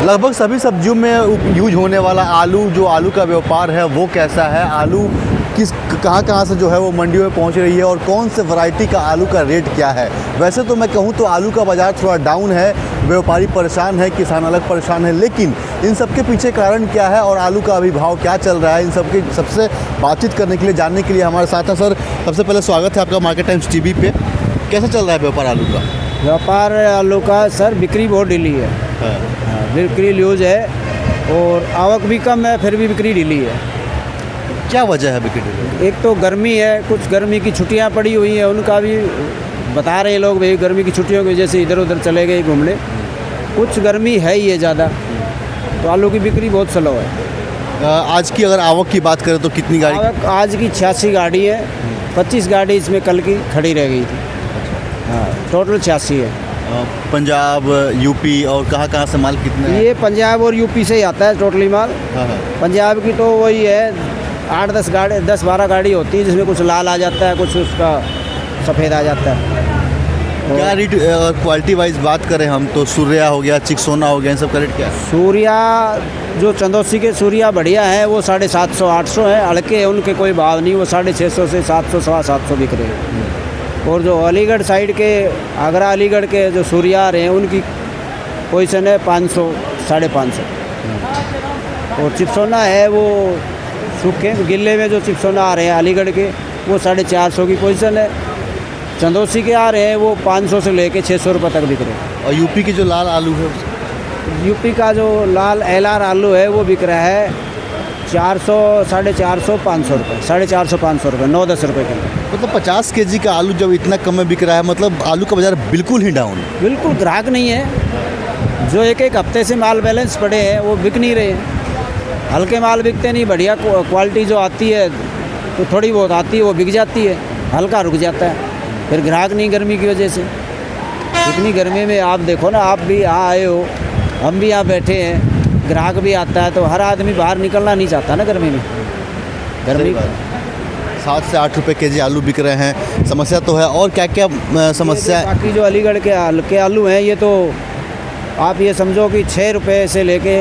लगभग सभी सब्जियों में यूज होने वाला आलू, जो आलू का व्यापार है वो कैसा है, आलू किस कहाँ से जो है वो मंडियों में पहुंच रही है और कौन से वैरायटी का आलू का रेट क्या है। वैसे तो मैं कहूं तो आलू का बाज़ार थोड़ा डाउन है, व्यापारी परेशान है, किसान अलग परेशान है, लेकिन इन सब के पीछे कारण क्या है और आलू का अभी भाव क्या चल रहा है, इन सब की सबसे बातचीत करने के लिए, जानने के लिए हमारे साथ हैं सर। सबसे पहले स्वागत है आपका मार्केट टाइम्स टीवी पे। कैसा चल रहा है व्यापार आलू का? व्यापार आलू का सर बिक्री बहुत ढीली है। हाँ, बिक्री लूज है और आवक भी कम है, फिर भी बिक्री ढीली है। क्या वजह है बिक्री ढीली? एक तो गर्मी है, कुछ गर्मी की छुट्टियां पड़ी हुई हैं, उनका भी बता रहे लोग भाई गर्मी की छुट्टियों की वजह से इधर उधर चले गए घूमने। कुछ गर्मी है ही है ज़्यादा, तो आलू की बिक्री बहुत स्लो है। आज की अगर आवक की बात करें तो कितनी गाड़ी? आवक आज की 86 गाड़ी है, 25 गाड़ी इसमें कल की खड़ी रह गई थी। हाँ, टोटल 86 है। पंजाब, यूपी और कहाँ से माल कितना है? ये पंजाब और यूपी से ही आता है टोटली माल। हाँ। पंजाब की तो वही है 10-12 गाड़ी होती है, जिसमें कुछ लाल आ जाता है, कुछ उसका सफ़ेद आ जाता है। क्या रेट क्वालिटी वाइज बात करें हम तो सूर्या हो गया, चिकसोना हो गया, इन सब का रेट क्या है? सूर्या जो चंदौसी के सूर्या बढ़िया है वो 750-800 है, हल्के हैं उनके कोई भाव नहीं, वो 650 से 700 750 बिक रहे हैं। और जो अलीगढ़ साइड के, आगरा अलीगढ़ के जो सूर्या आ रहे हैं उनकी पोजीशन है 500 550। और चिपसोना है वो सूखे गिल्ले में जो चिपसोना आ रहे हैं अलीगढ़ के, वो 450 की पोजीशन है। चंदौसी के आ रहे हैं वो 500 से लेके 600 रुपये तक बिक रहे हैं। और यूपी की जो लाल आलू है, यूपी का जो लाल LR आलू है वो बिक रहा है 400 450 500 रुपये, 450 500 रुपये, 9-10 रुपये किलो। मतलब 50 केजी का आलू जब इतना कम में बिक रहा है, मतलब आलू का बाजार बिल्कुल ही डाउन है। बिल्कुल ग्राहक नहीं है। जो एक हफ्ते से माल बैलेंस पड़े हैं वो बिक नहीं रहे हैं। हल्के माल बिकते नहीं, बढ़िया क्वालिटी जो आती है तो थोड़ी बहुत आती है वो बिक जाती है, हल्का रुक जाता है, फिर ग्राहक नहीं गर्मी की वजह से। इतनी गर्मी में आप देखो ना, आप भी यहाँ आए हो, हम भी यहाँ बैठे हैं, ग्राहक भी आता है, तो हर आदमी बाहर निकलना नहीं चाहता ना गर्मी में। गर्मी 7 से 8 रुपये केजी आलू बिक रहे हैं, समस्या तो है। और क्या क्या समस्या है? बाकी जो अलीगढ़ के हल्के आलू हैं ये तो आप ये समझो कि 6 रुपये से लेके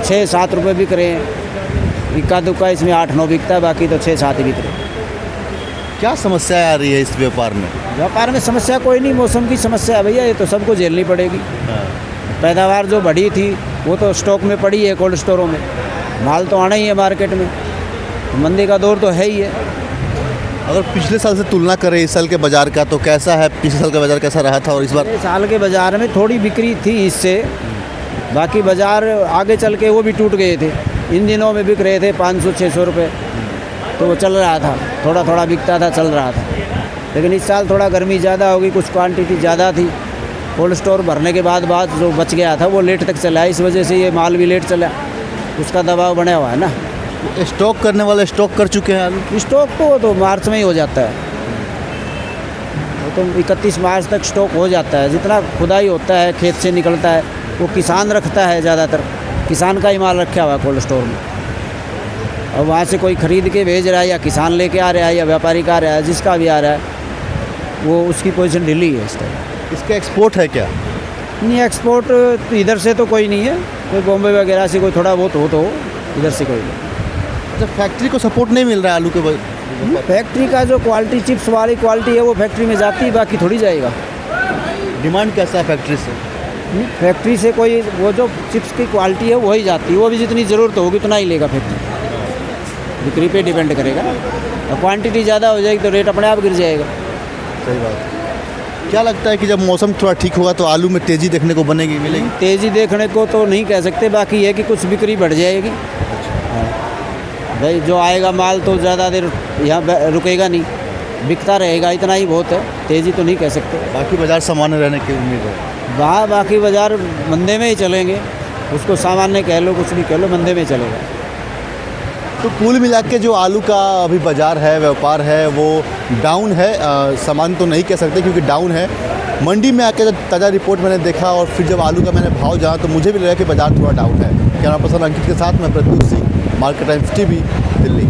6-7 रुपये बिक रहे हैं। इक्का दुक्का इसमें 8-9 बिकता है, बाकी तो 6-7 ही बिक रहे हैं। क्या समस्या आ रही है इस व्यापार में? व्यापार में समस्या कोई नहीं, मौसम की समस्या है भैया, ये तो सबको झेलनी पड़ेगी। पैदावार जो बढ़ी थी वो तो स्टॉक में पड़ी है कोल्ड स्टोरों में, माल तो आना ही है मार्केट में, तो मंदी का दौर तो है ही है। अगर पिछले साल से तुलना करें इस साल के बाज़ार का तो कैसा है? पिछले साल का बाज़ार कैसा रहा था और इस बार? इस साल के बाज़ार में थोड़ी बिक्री थी इससे, बाकी बाज़ार आगे चल के वो भी टूट गए थे। इन दिनों में बिक रहे थे 500-600 रुपये, तो वो चल रहा था, थोड़ा थोड़ा बिकता था, चल रहा था। लेकिन इस साल थोड़ा गर्मी ज़्यादा होगी, कुछ क्वांटिटी ज़्यादा थी, कोल्ड स्टोर भरने के बाद जो बच गया था वो लेट तक चला है, इस वजह से ये माल भी लेट चला, उसका दबाव बना हुआ है ना। स्टॉक करने वाले स्टॉक कर चुके हैं आलू? स्टॉक तो मार्च में ही हो जाता है, वो तो 31 मार्च तक स्टॉक हो जाता है। जितना खुदाई होता है, खेत से निकलता है, वो किसान रखता है, ज़्यादातर किसान का ही माल रखा हुआ है कोल्ड स्टोर में। और वहाँ से कोई ख़रीद के भेज रहा है, या किसान लेके आ रहा है, या व्यापारी का आ रहा है, जिसका भी आ रहा है वो उसकी पोजीशन ढीली है इस टाइम। इसका एक्सपोर्ट है क्या? नहीं, एक्सपोर्ट तो इधर से तो कोई नहीं है, कोई बॉम्बे वगैरह से कोई थोड़ा बहुत हो तो इधर से कोई नहीं। अच्छा, फैक्ट्री को सपोर्ट नहीं मिल रहा है आलू के? फैक्ट्री का जो क्वालिटी, चिप्स वाली क्वालिटी है वो फैक्ट्री में जाती है, बाकी थोड़ी जाएगा। डिमांड कैसा है फैक्ट्री से? फैक्ट्री से कोई वो जो चिप्स की क्वालिटी है वही जाती है, वो भी जितनी ज़रूरत होगी उतना ही लेगा फैक्ट्री, बिक्री पे डिपेंड करेगा। और क्वांटिटी ज़्यादा हो जाएगी तो रेट अपने आप गिर जाएगा। सही बात है। क्या लगता है कि जब मौसम थोड़ा ठीक होगा तो आलू में तेज़ी देखने को मिलेगी? तेज़ी देखने को तो नहीं कह सकते, बाकी है कि कुछ बिक्री बढ़ जाएगी। भाई जो आएगा माल तो ज़्यादा देर यहाँ रुकेगा नहीं, बिकता रहेगा, इतना ही बहुत है, तेज़ी तो नहीं कह सकते। बाकी बाज़ार सामान्य रहने की उम्मीद है? बाकी बाज़ार मंदे में ही चलेंगे, उसको सामान्य कह लो, कुछ भी कह लो, मंदे में चलेगा। तो कुल मिला के जो आलू का अभी बाज़ार है, व्यापार है, वो डाउन है। सामान्य तो नहीं कह सकते क्योंकि डाउन है। मंडी में आके जब ताज़ा रिपोर्ट मैंने देखा और फिर जब आलू का मैंने भाव जाना तो मुझे भी लगा कि बाज़ार थोड़ा डाउन है। कैमरा पर्सन अंकित के साथ मैं Pratyush Singh, market times TV, Delhi.